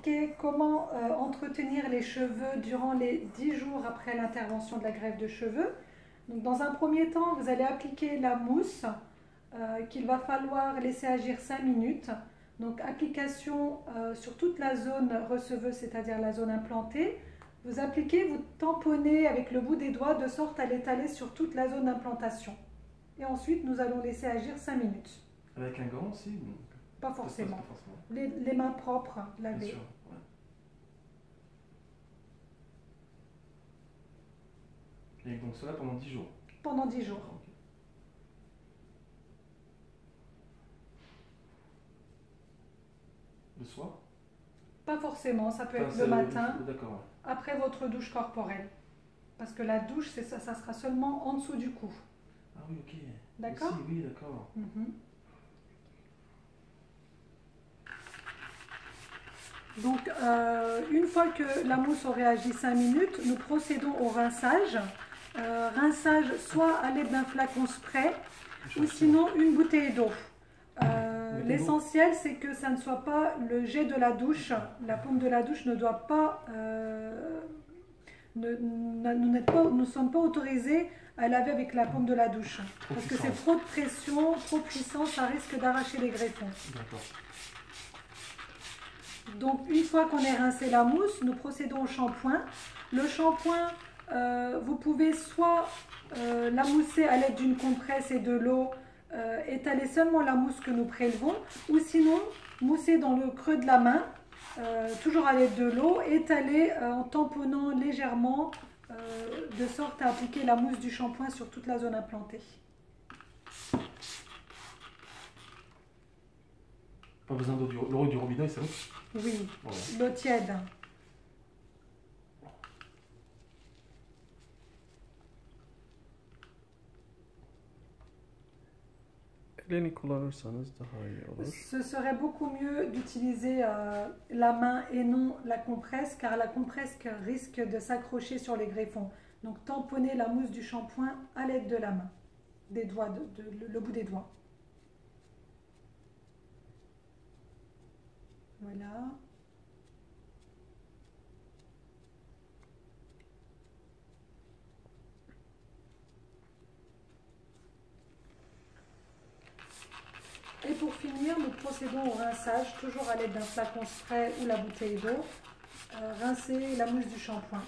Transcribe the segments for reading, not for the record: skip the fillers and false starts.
expliquer comment entretenir les cheveux durant les 10 jours après l'intervention de la greffe de cheveux. Donc, dans un premier temps, vous allez appliquer la mousse qu'il va falloir laisser agir 5 minutes. Donc application sur toute la zone receveuse, c'est-à-dire la zone implantée. Vous appliquez, vous tamponnez avec le bout des doigts de sorte à l'étaler sur toute la zone d'implantation. Et ensuite, nous allons laisser agir 5 minutes. Avec un gant aussi? Pas forcément. Les mains propres, lavées. Bien sûr, ouais. Et donc cela pendant 10 jours? Pendant 10 jours. Ok. Le soir? Pas forcément, ça peut être le matin, d'accord, après votre douche corporelle. Parce que la douche, ça sera seulement en dessous du cou. Ah oui, ok. D'accord? Oui, d'accord. Donc, une fois que la mousse aurait agi 5 minutes, nous procédons au rinçage. Rinçage soit à l'aide d'un flacon spray ou sinon une bouteille d'eau. L'essentiel, c'est que ça ne soit pas le jet de la douche. La paume de la douche ne doit pas... nous ne sommes pas autorisés à laver avec la paume de la douche. Parce que c'est trop de pression, trop puissant, ça risque d'arracher les greffons. D'accord. Donc, une fois qu'on ait rincé la mousse, nous procédons au shampoing. Le shampoing, vous pouvez soit la mousser à l'aide d'une compresse et de l'eau, étaler seulement la mousse que nous prélevons, ou sinon mousser dans le creux de la main, toujours à l'aide de l'eau, étaler en tamponnant légèrement, de sorte à appliquer la mousse du shampoing sur toute la zone implantée. Pas besoin d'eau l'eau du robinet, c'est bon? Oui, voilà. L'eau tiède. Ce serait beaucoup mieux d'utiliser la main et non la compresse, car la compresse risque de s'accrocher sur les greffons. Donc tamponnez la mousse du shampoing à l'aide de la main, des doigts, le bout des doigts. Voilà. Et pour finir, nous procédons au rinçage, toujours à l'aide d'un flacon spray ou la bouteille d'eau. Rincer la mousse du shampoing.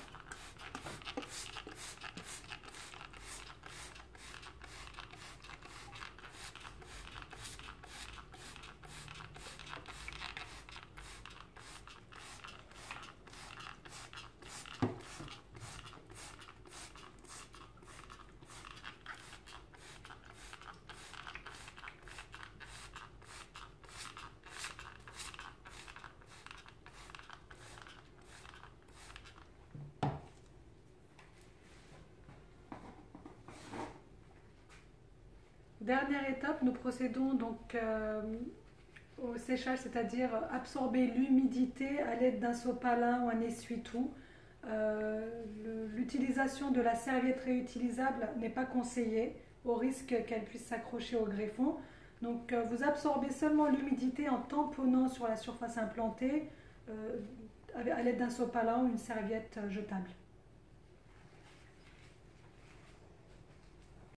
Dernière étape, nous procédons donc au séchage, c'est-à-dire absorber l'humidité à l'aide d'un sopalin ou un essuie-tout. L'utilisation de la serviette réutilisable n'est pas conseillée au risque qu'elle puisse s'accrocher au greffon. Donc vous absorbez seulement l'humidité en tamponnant sur la surface implantée à l'aide d'un sopalin ou une serviette jetable.